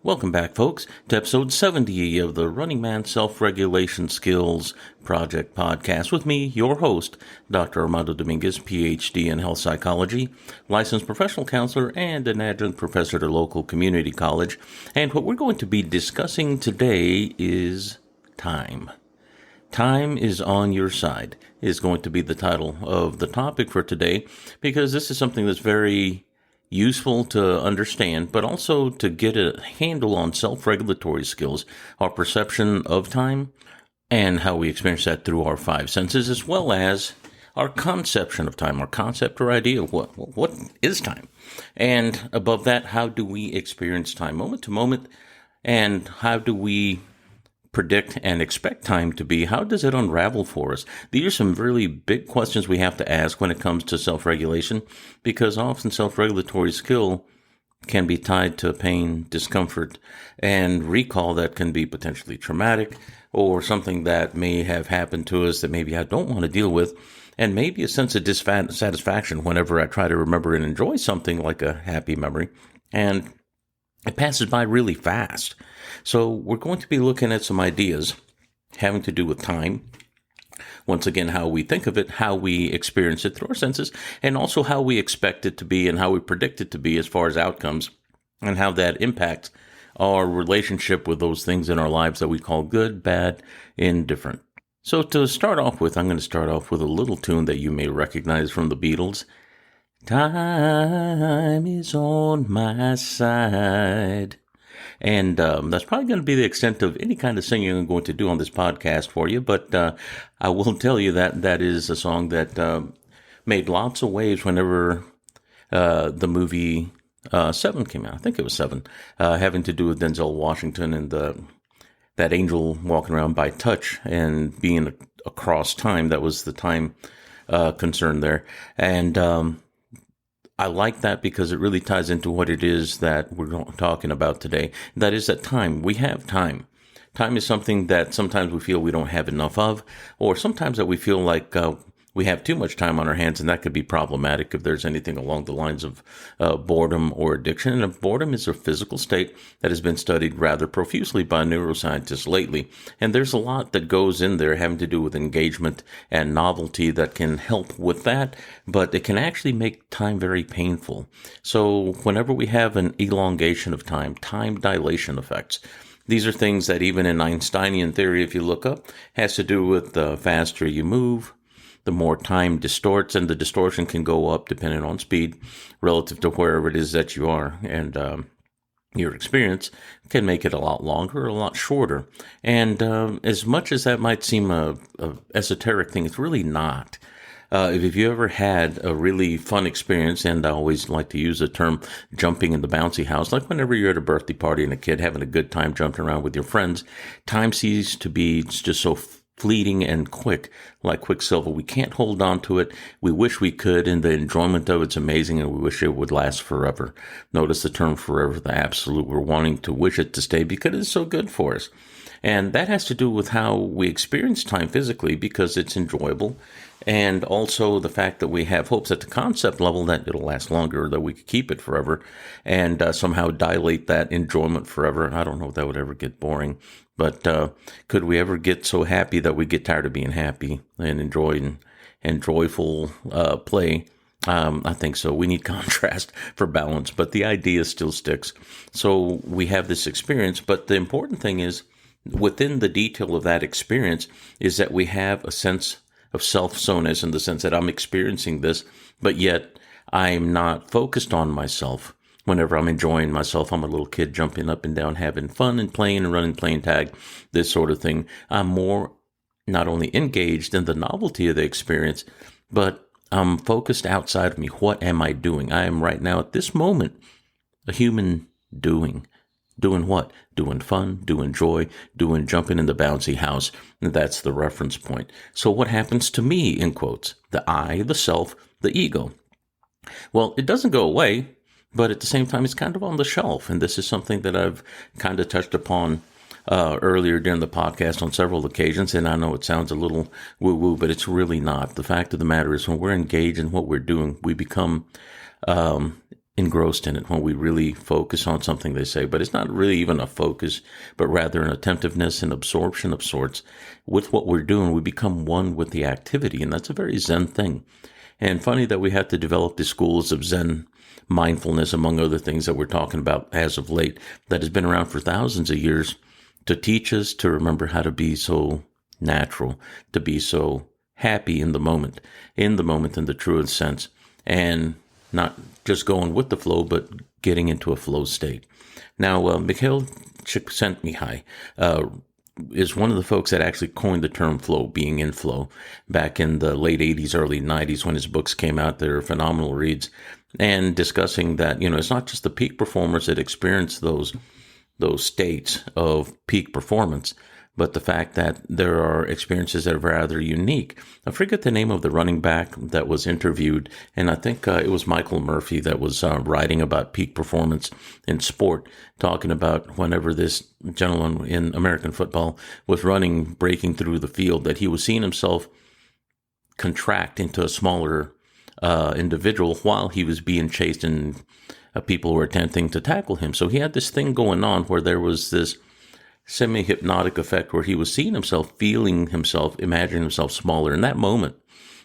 Welcome back, folks, to episode 70 of the Running Man Self-Regulation Skills Project podcast with me, your host, Dr. Armando Dominguez, PhD in health psychology, licensed professional counselor, and an adjunct professor at a local community college. And what we're going to be discussing today is time. Time is on your side is going to be the title of the topic for today, because this is something that's very useful to understand, but also to get a handle on self-regulatory skills, our perception of time, and how we experience that through our five senses, as well as our conception of time, our concept or idea of what is time. And above that, how do we experience time moment to moment, and how do we predict and expect time to be? How does it unravel for us? These are some really big questions we have to ask when it comes to self-regulation, because often self-regulatory skill can be tied to pain, discomfort, and recall that can be potentially traumatic, or something that may have happened to us that maybe I don't want to deal with, and maybe a sense of dissatisfaction whenever I try to remember and enjoy something like a happy memory, and it passes by really fast. So we're going to be looking at some ideas having to do with time. Once again, how we think of it, how we experience it through our senses, and also how we expect it to be and how we predict it to be as far as outcomes, and how that impacts our relationship with those things in our lives that we call good, bad, indifferent. So to start off with, I'm going to start off with a little tune that you may recognize from the Beatles. Time is on my side. And that's probably going to be the extent of any kind of singing I'm going to do on this podcast for you. But I will tell you that that is a song that made lots of waves whenever the movie Seven came out. I think it was Seven, having to do with Denzel Washington and that angel walking around by touch and being across time. That was the time concern there. And I like that because it really ties into what it is that we're talking about today. That is that time. We have time. Time is something that sometimes we feel we don't have enough of, or sometimes that we feel like we have too much time on our hands, and that could be problematic if there's anything along the lines of boredom or addiction. And boredom is a physical state that has been studied rather profusely by neuroscientists lately. And there's a lot that goes in there having to do with engagement and novelty that can help with that, but it can actually make time very painful. So whenever we have an elongation of time, time dilation effects, these are things that even in Einsteinian theory, if you look up, has to do with the faster you move, the more time distorts, and the distortion can go up depending on speed relative to wherever it is that you are. And your experience can make it a lot longer or a lot shorter. And as much as that might seem a esoteric thing, it's really not. If you ever had a really fun experience, and I always like to use the term jumping in the bouncy house, like whenever you're at a birthday party and a kid having a good time jumping around with your friends, time seems to be just so fleeting and quick, like quicksilver. We can't hold on to it. We wish we could, and the enjoyment of it's amazing, and we wish it would last forever. Notice the term forever, the absolute. We're wanting to wish it to stay because it's so good for us. And that has to do with how we experience time physically, because it's enjoyable, and also the fact that we have hopes at the concept level that it'll last longer, that we could keep it forever, and somehow dilate that enjoyment forever. I don't know if that would ever get boring, but could we ever get so happy that we get tired of being happy and enjoying and joyful play? I think so. We need contrast for balance, but the idea still sticks. So we have this experience, but the important thing is, within the detail of that experience, is that we have a sense of self-soness, in the sense that I'm experiencing this, but yet I'm not focused on myself. Whenever I'm enjoying myself, I'm a little kid jumping up and down, having fun and playing and running, playing tag, this sort of thing. I'm more not only engaged in the novelty of the experience, but I'm focused outside of me. What am I doing? I am right now at this moment a human doing. Doing what? Doing fun, doing joy, doing jumping in the bouncy house. And that's the reference point. So what happens to me, in quotes? The I, the self, the ego. Well, it doesn't go away, but at the same time, it's kind of on the shelf. And this is something that I've kind of touched upon earlier during the podcast on several occasions. And I know it sounds a little woo-woo, but it's really not. The fact of the matter is, when we're engaged in what we're doing, we become engrossed in it, when we really focus on something they say. But it's not really even a focus, but rather an attentiveness and absorption of sorts with what we're doing. We become one with the activity, and that's a very Zen thing. And funny that we have to develop the schools of Zen mindfulness, among other things that we're talking about as of late, that has been around for thousands of years to teach us to remember how to be so natural, to be so happy in the moment in the truest sense, and not just going with the flow, but getting into a flow state. Now, Mikhail Csikszentmihalyi is one of the folks that actually coined the term flow, being in flow, back in the late 80s, early 90s when his books came out. They're phenomenal reads, and discussing that, it's not just the peak performers that experience those states of peak performance, but the fact that there are experiences that are rather unique. I forget the name of the running back that was interviewed, and I think it was Michael Murphy that was writing about peak performance in sport, talking about whenever this gentleman in American football was breaking through the field, that he was seeing himself contract into a smaller individual while he was being chased and people were attempting to tackle him. So he had this thing going on where there was this semi-hypnotic effect where he was seeing himself, feeling himself, imagining himself smaller in that moment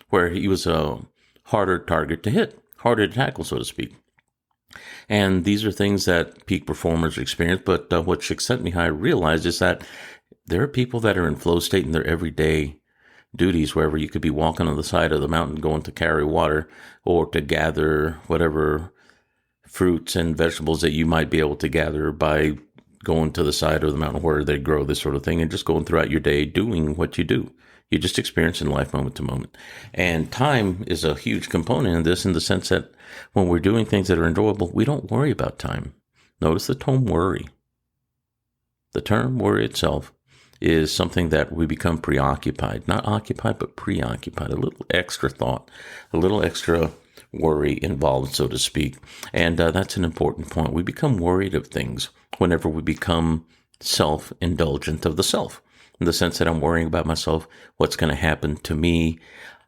where he was a harder target to hit, harder to tackle, so to speak. And these are things that peak performers experience. But what Csikszentmihalyi realized is that there are people that are in flow state in their everyday duties, wherever you could be walking on the side of the mountain going to carry water or to gather whatever fruits and vegetables that you might be able to gather by going to the side of the mountain where they grow, this sort of thing, and just going throughout your day doing what you do. You just experience in life moment to moment. And time is a huge component in this, in the sense that when we're doing things that are enjoyable, we don't worry about time. Notice the term worry. The term worry itself is something that we become preoccupied, not occupied, but preoccupied, a little extra thought, a little extra worry involved, so to speak. And that's an important point. We become worried of things whenever we become self-indulgent of the self, in the sense that I'm worrying about myself, what's going to happen to me,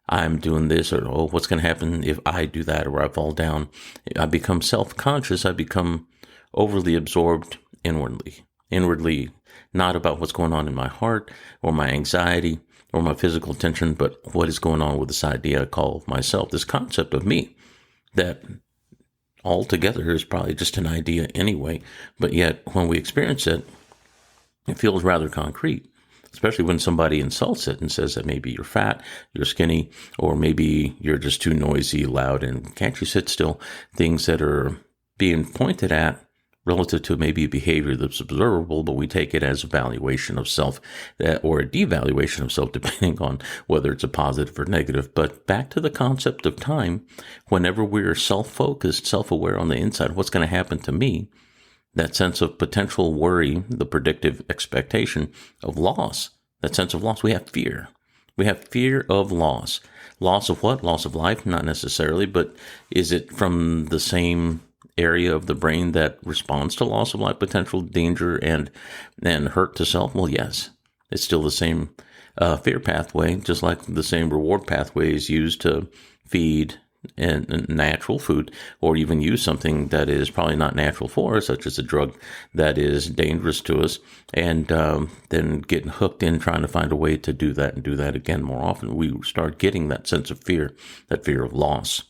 I'm doing this, or what's going to happen if I do that, or I fall down. I become self-conscious. I become overly absorbed inwardly, not about what's going on in my heart or my anxiety or my physical tension, but what is going on with this idea I call myself, this concept of me, that altogether is probably just an idea anyway, but yet when we experience it, it feels rather concrete, especially when somebody insults it and says that maybe you're fat, you're skinny, or maybe you're just too noisy, loud, and can't you sit still? Things that are being pointed at relative to maybe a behavior that's observable, but we take it as a valuation of self or a devaluation of self, depending on whether it's a positive or negative. But back to the concept of time, whenever we're self-focused, self-aware on the inside, what's going to happen to me, that sense of potential worry, the predictive expectation of loss, that sense of loss, we have fear. We have fear of loss. Loss of what? Loss of life? Not necessarily, but is it from the same area of the brain that responds to loss of life, potential danger, and hurt to self? Well, yes. It's still the same fear pathway, just like the same reward pathway is used to feed and natural food, or even use something that is probably not natural for us, such as a drug that is dangerous to us, and then getting hooked in trying to find a way to do that and do that again more often. We start getting that sense of fear, that fear of loss.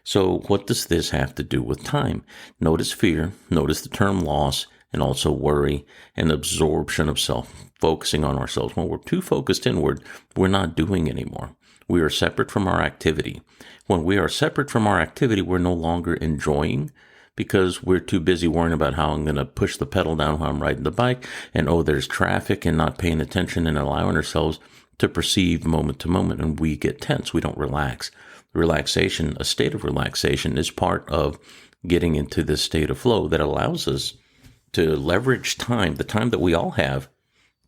So what does this have to do with time? Notice fear, notice the term loss, and also worry and absorption of self, focusing on ourselves. When we're too focused inward, we're not doing anymore. We are separate from our activity. When we are separate from our activity, we're no longer enjoying, because we're too busy worrying about how I'm going to push the pedal down while I'm riding the bike, and there's traffic, and not paying attention and allowing ourselves to perceive moment to moment, and we get tense. We don't relax. Relaxation, a state of relaxation, is part of getting into this state of flow that allows us to leverage time, the time that we all have,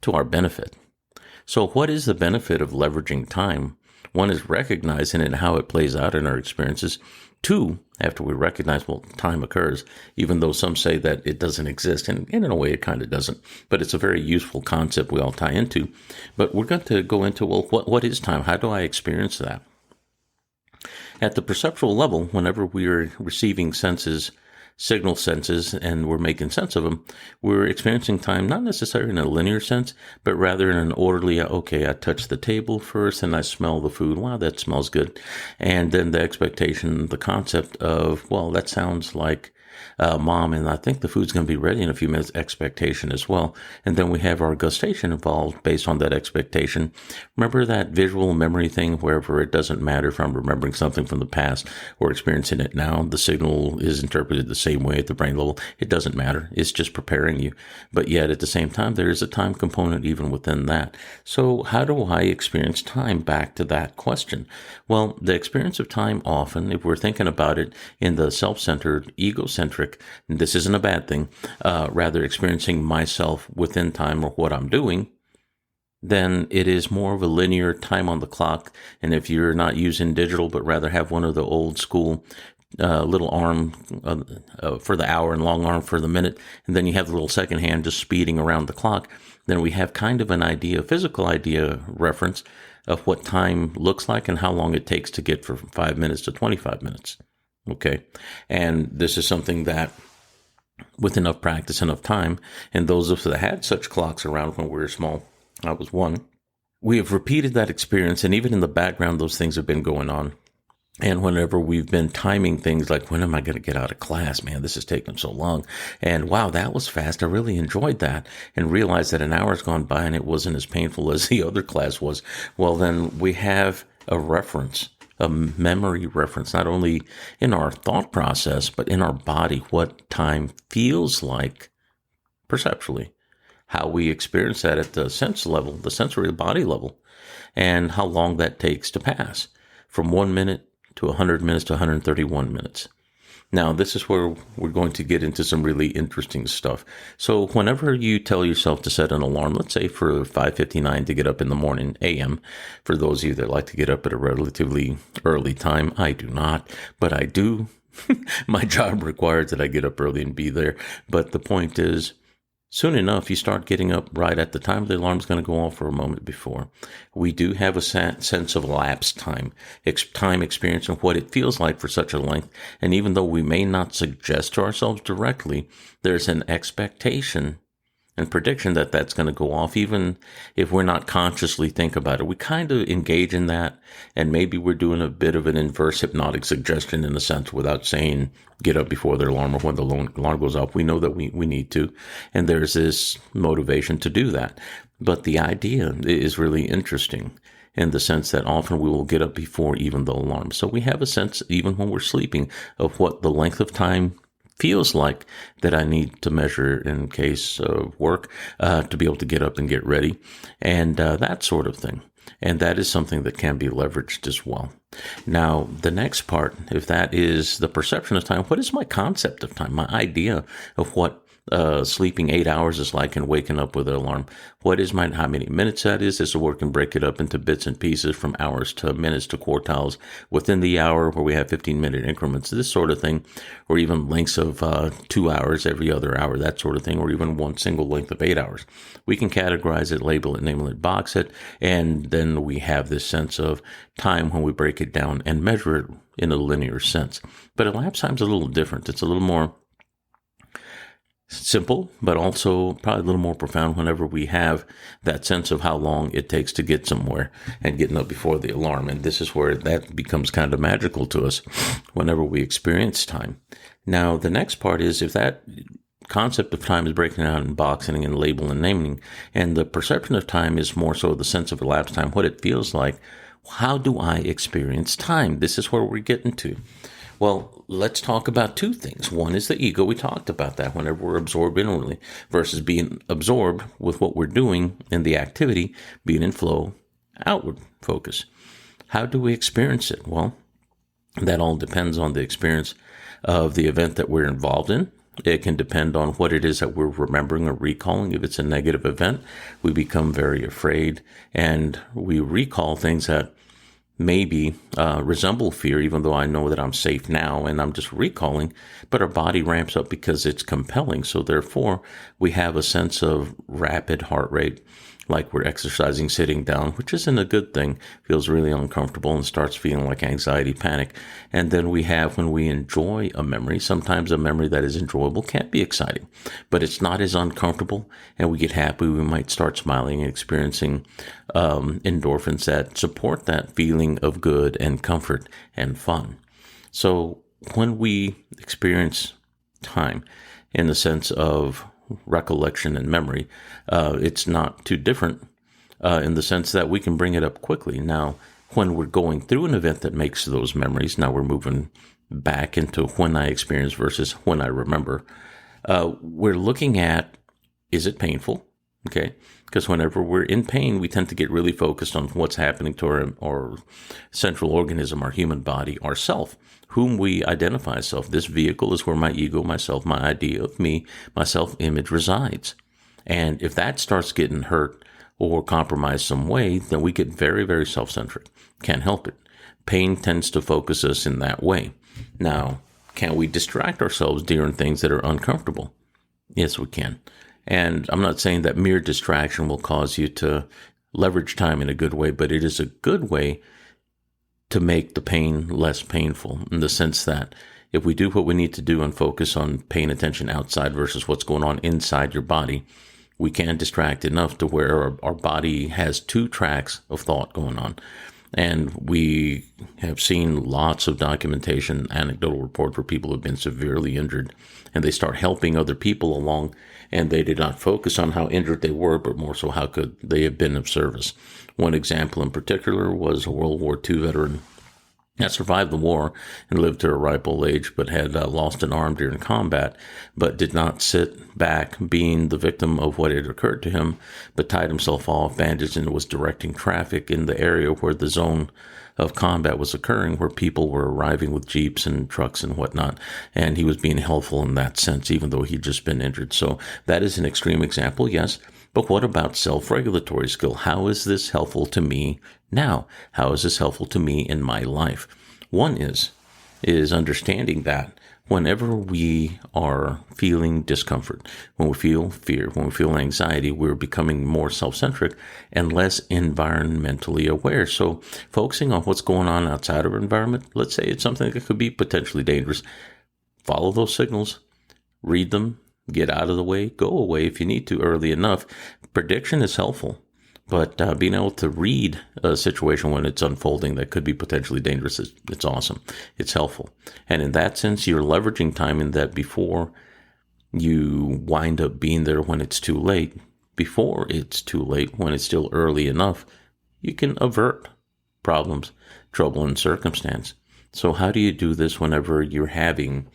to our benefit. So what is the benefit of leveraging time? One is recognizing it and how it plays out in our experiences. Two, after we recognize, well, time occurs, even though some say that it doesn't exist, and in a way it kind of doesn't, but it's a very useful concept we all tie into. But we're going to go into, well, what is time? How do I experience that? At the perceptual level, whenever we are receiving senses signal senses and we're making sense of them, we're experiencing time not necessarily in a linear sense, but rather in an orderly, okay, I touch the table first and I smell the food. Wow, that smells good. And then the expectation, the concept of, well, that sounds like Mom, and I think the food's going to be ready in a few minutes, expectation as well. And then we have our gustation involved based on that expectation. Remember that visual memory thing, wherever it doesn't matter if I'm remembering something from the past or experiencing it now, the signal is interpreted the same way at the brain level. It doesn't matter. It's just preparing you. But yet at the same time, there is a time component even within that. So how do I experience time? Back to that question. Well, the experience of time often, if we're thinking about it in the self-centered, egocentric, this isn't a bad thing, rather experiencing myself within time or what I'm doing, then it is more of a linear time on the clock. And if you're not using digital, but rather have one of the old school little arm for the hour and long arm for the minute, and then you have the little second hand just speeding around the clock, then we have kind of an idea, physical idea reference of what time looks like and how long it takes to get from 5 minutes to 25 minutes. Okay. And this is something that with enough practice, enough time, and those of us that had such clocks around when we were small, I was one, we have repeated that experience. And even in the background, those things have been going on. And whenever we've been timing things like, when am I going to get out of class? Man, this is taking so long. And wow, that was fast. I really enjoyed that and realized that an hour's gone by and it wasn't as painful as the other class was. Well, then we have a reference, a memory reference, not only in our thought process, but in our body, what time feels like perceptually, how we experience that at the sense level, the sensory body level, and how long that takes to pass from 1 minute to 100 minutes to 131 minutes. Now, this is where we're going to get into some really interesting stuff. So whenever you tell yourself to set an alarm, let's say for 5:59 to get up in the morning a.m., for those of you that like to get up at a relatively early time, I do not, but I do. My job requires that I get up early and be there. But the point is, soon enough, you start getting up right at the time the alarm's going to go off or a moment before. We do have a sense of elapsed time, time experience and what it feels like for such a length. And even though we may not suggest to ourselves directly, there's an expectation and prediction that that's going to go off, even if we're not consciously think about it. We kind of engage in that, and maybe we're doing a bit of an inverse hypnotic suggestion in a sense without saying get up before their alarm or when the alarm goes off. We know that we need to, and there's this motivation to do that. But the idea is really interesting in the sense that often we will get up before even the alarm. So we have a sense, even when we're sleeping, of what the length of time feels like that I need to measure in case of work to be able to get up and get ready and that sort of thing. And that is something that can be leveraged as well. Now, the next part, if that is the perception of time, what is my concept of time, my idea of what sleeping 8 hours is like and waking up with an alarm? What is how many minutes that is? This is where we can break it up into bits and pieces from hours to minutes to quartiles within the hour where we have 15-minute increments, this sort of thing, or even lengths of 2 hours every other hour, that sort of thing, or even one single length of 8 hours. We can categorize it, label it, name it, box it, and then we have this sense of time when we break it down and measure it in a linear sense. But elapsed time is a little different. It's a little more simple, but also probably a little more profound whenever we have that sense of how long it takes to get somewhere and getting up before the alarm. And this is where that becomes kind of magical to us whenever we experience time. Now, the next part is if that concept of time is breaking out in boxing and label and naming, and the perception of time is more so the sense of elapsed time, what it feels like, how do I experience time? This is where we're getting to. Well, let's talk about two things. One is the ego. We talked about that whenever we're absorbed inwardly versus being absorbed with what we're doing in the activity, being in flow, outward focus. How do we experience it? Well, that all depends on the experience of the event that we're involved in. It can depend on what it is that we're remembering or recalling. If it's a negative event, we become very afraid and we recall things that maybe resemble fear, even though I know that I'm safe now and I'm just recalling, but our body ramps up because it's compelling. So therefore, we have a sense of rapid heart rate, like we're exercising sitting down, which isn't a good thing. Feels really uncomfortable and starts feeling like anxiety, panic. And then we have, when we enjoy a memory, sometimes a memory that is enjoyable can be exciting, but it's not as uncomfortable, and we get happy. We might start smiling and experiencing endorphins that support that feeling of good and comfort and fun. So when we experience time in the sense of recollection and memory, it's not too different in the sense that we can bring it up quickly. Now, when we're going through an event that makes those memories, now we're moving back into when I experience versus when I remember. We're looking at, is it painful? Okay. Because whenever we're in pain, we tend to get really focused on what's happening to our central organism, our human body, our self, whom we identify as self. This vehicle is where my ego, myself, my idea of me, my self-image resides. And if that starts getting hurt or compromised some way, then we get very, very self-centric. Can't help it. Pain tends to focus us in that way. Now, can we distract ourselves during things that are uncomfortable? Yes, we can. And I'm not saying that mere distraction will cause you to leverage time in a good way, but it is a good way to make the pain less painful, in the sense that if we do what we need to do and focus on paying attention outside versus what's going on inside your body, we can distract enough to where our body has two tracks of thought going on. And we have seen lots of documentation, anecdotal reports where people have been severely injured and they start helping other people along, and they did not focus on how injured they were, but more so how could they have been of service. One example in particular was a World War II veteran that survived the war and lived to a ripe old age, but had lost an arm during combat, but did not sit back being the victim of what had occurred to him, but tied himself off, bandaged, and was directing traffic in the area where the zone of combat was occurring, where people were arriving with jeeps and trucks and whatnot, and he was being helpful in that sense, even though he'd just been injured. So that is an extreme example, yes. But what about self-regulatory skill? How is this helpful to me now? How is this helpful to me in my life? One is understanding that whenever we are feeling discomfort, when we feel fear, when we feel anxiety, we're becoming more self-centric and less environmentally aware. So focusing on what's going on outside of our environment, let's say it's something that could be potentially dangerous, follow those signals, read them, get out of the way, go away if you need to early enough. Prediction is helpful, but being able to read a situation when it's unfolding that could be potentially dangerous, it's awesome. It's helpful. And in that sense, you're leveraging time in that before you wind up being there when it's too late, before it's too late, when it's still early enough, you can avert problems, trouble, and circumstance. So how do you do this whenever you're having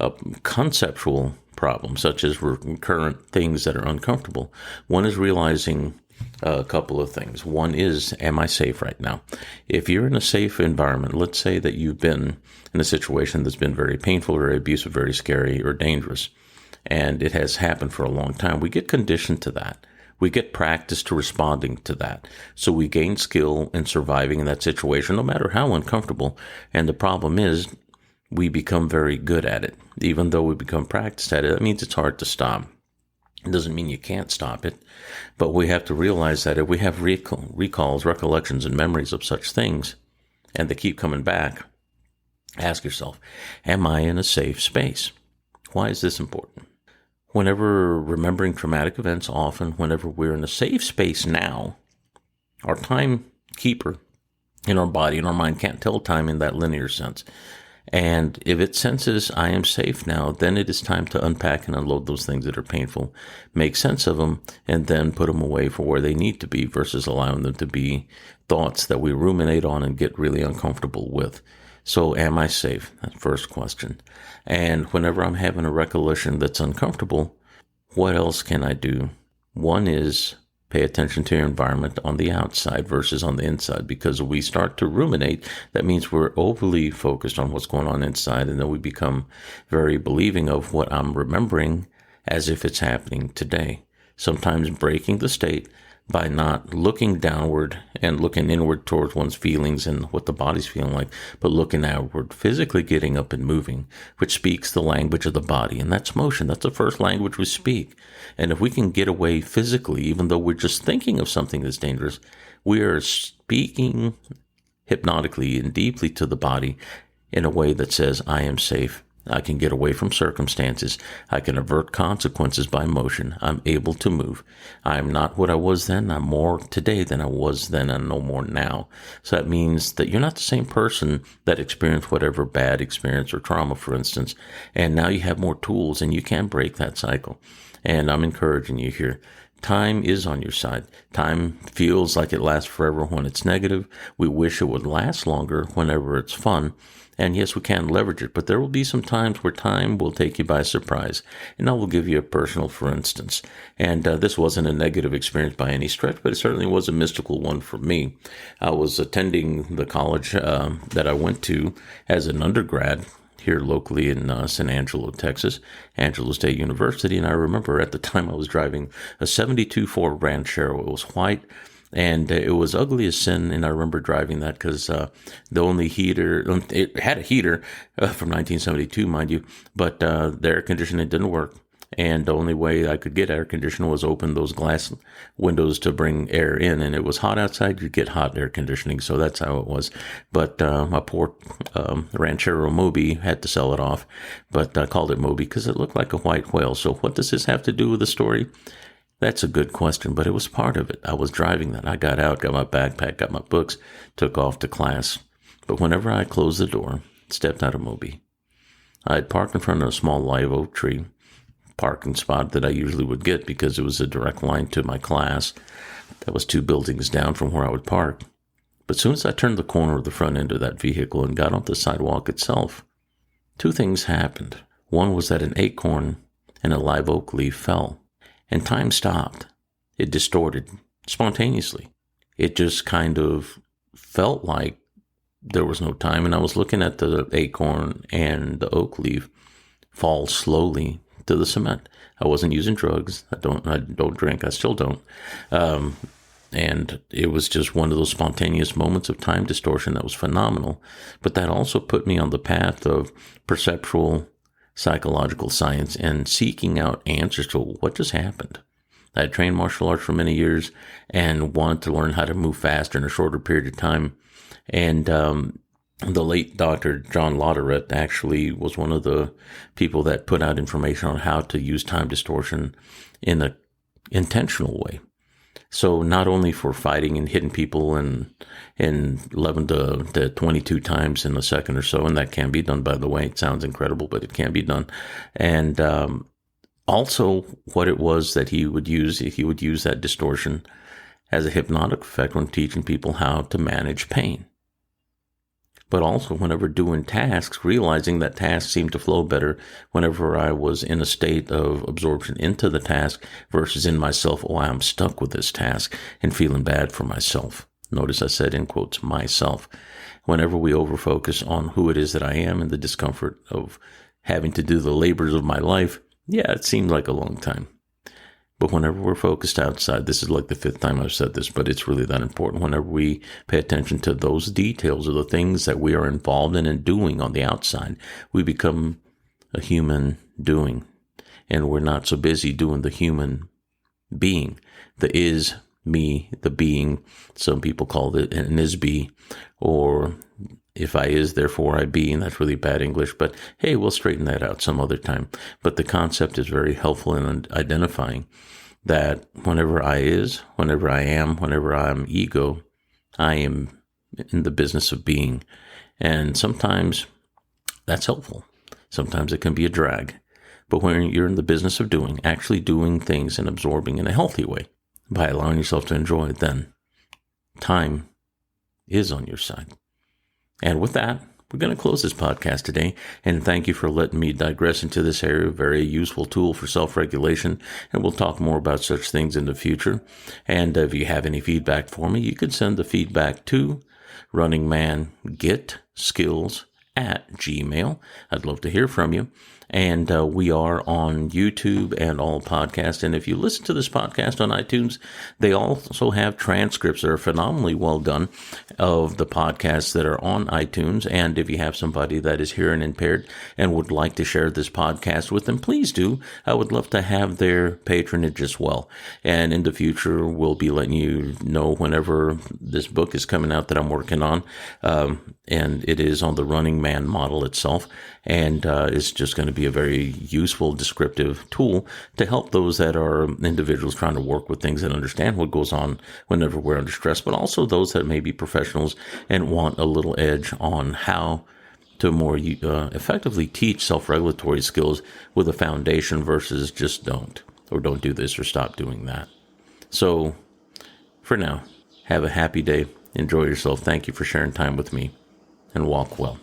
a conceptual problem, such as recurrent things that are uncomfortable? One is realizing a couple of things. One is, am I safe right now? If you're in a safe environment, let's say that you've been in a situation that's been very painful, very abusive, very scary, or dangerous, and it has happened for a long time, we get conditioned to that. We get practice to responding to that. So we gain skill in surviving in that situation, no matter how uncomfortable. And the problem is, we become very good at it. Even though we become practiced at it, that means it's hard to stop. It doesn't mean you can't stop it, but we have to realize that if we have recalls, recollections, and memories of such things, and they keep coming back, ask yourself, am I in a safe space? Why is this important? Whenever remembering traumatic events, often whenever we're in a safe space now, our timekeeper in our body and our mind can't tell time in that linear sense. And if it senses I am safe now, then it is time to unpack and unload those things that are painful, make sense of them, and then put them away for where they need to be versus allowing them to be thoughts that we ruminate on and get really uncomfortable with. So am I safe? That's the first question. And whenever I'm having a recollection that's uncomfortable, what else can I do? One is pay attention to your environment on the outside versus on the inside, because if we start to ruminate, that means we're overly focused on what's going on inside, and then we become very believing of what I'm remembering as if it's happening today. Sometimes breaking the state by not looking downward and looking inward towards one's feelings and what the body's feeling like, but looking outward, physically getting up and moving, which speaks the language of the body. And that's motion. That's the first language we speak. And if we can get away physically, even though we're just thinking of something that's dangerous, we are speaking hypnotically and deeply to the body in a way that says, I am safe. I can get away from circumstances. I can avert consequences by motion. I'm able to move. I'm not what I was then. I'm more today than I was then and no more now. So that means that you're not the same person that experienced whatever bad experience or trauma, for instance. And now you have more tools and you can break that cycle. And I'm encouraging you here. Time is on your side. Time feels like it lasts forever when it's negative. We wish it would last longer whenever it's fun. And yes, we can leverage it, but there will be some times where time will take you by surprise. And I will give you a personal for instance. And this wasn't a negative experience by any stretch, but it certainly was a mystical one for me. I was attending the college that I went to as an undergrad here locally in San Angelo, Texas, Angelo State University. And I remember at the time I was driving a 72 Ford Ranchero. It was white. And it was ugly as sin, and I remember driving that because the only heater, it had a heater from 1972, mind you, but the air conditioning didn't work. And the only way I could get air conditioning was open those glass windows to bring air in. And it was hot outside, you'd get hot air conditioning. So that's how it was. But my poor Ranchero Moby had to sell it off. But I called it Moby because it looked like a white whale. So what does this have to do with the story? That's a good question, but it was part of it. I was driving that. I got out, got my backpack, got my books, took off to class. But whenever I closed the door, stepped out of Moby, I had parked in front of a small live oak tree, parking spot that I usually would get because it was a direct line to my class. That was 2 buildings down from where I would park. But as soon as I turned the corner of the front end of that vehicle and got off the sidewalk itself, 2 things happened. One was that an acorn and a live oak leaf fell. And time stopped. It distorted spontaneously. It just kind of felt like there was no time. And I was looking at the acorn and the oak leaf fall slowly to the cement. I wasn't using drugs. I don't drink. I still don't. And it was just one of those spontaneous moments of time distortion that was phenomenal. But that also put me on the path of perceptual psychological science and seeking out answers to what just happened. I had trained martial arts for many years and wanted to learn how to move faster in a shorter period of time. And the late Dr. John Lodderett actually was one of the people that put out information on how to use time distortion in an intentional way. So not only for fighting and hitting people in 11 to 22 times in a second or so, and that can be done, by the way. It sounds incredible, but it can be done. And also what it was that he would use that distortion as a hypnotic effect when teaching people how to manage pain. But also whenever doing tasks, realizing that tasks seemed to flow better whenever I was in a state of absorption into the task versus in myself, oh, I'm stuck with this task and feeling bad for myself. Notice I said in quotes, myself. Whenever we overfocus on who it is that I am and the discomfort of having to do the labors of my life, yeah, it seems like a long time. But whenever we're focused outside, this is like the 5th time I've said this, but it's really that important. Whenever we pay attention to those details or the things that we are involved in and doing on the outside, we become a human doing. And we're not so busy doing the human being. The is, me, the being. Some people call it an is be, or if I is, therefore I be, and that's really bad English, but hey, we'll straighten that out some other time. But the concept is very helpful in identifying that whenever I is, whenever I am, whenever I'm ego, I am in the business of being. And sometimes that's helpful. Sometimes it can be a drag. But when you're in the business of doing, actually doing things and absorbing in a healthy way, by allowing yourself to enjoy it, then time is on your side. And with that, we're going to close this podcast today. And thank you for letting me digress into this area. Very useful tool for self-regulation. And we'll talk more about such things in the future. And if you have any feedback for me, you can send the feedback to runningmangetskills@gmail.com. I'd love to hear from you. And we are on YouTube and all podcasts. And if you listen to this podcast on iTunes, they also have transcripts that are phenomenally well done of the podcasts that are on iTunes. And if you have somebody that is hearing impaired and would like to share this podcast with them, please do. I would love to have their patronage as well. And in the future, we'll be letting you know whenever this book is coming out that I'm working on. And it is on the Running Man model itself. And it's just going to be a very useful descriptive tool to help those that are individuals trying to work with things and understand what goes on whenever we're under stress, but also those that may be professionals and want a little edge on how to more effectively teach self-regulatory skills with a foundation versus just don't do this or stop doing that. So for now, have a happy day. Enjoy yourself. Thank you for sharing time with me, and walk well.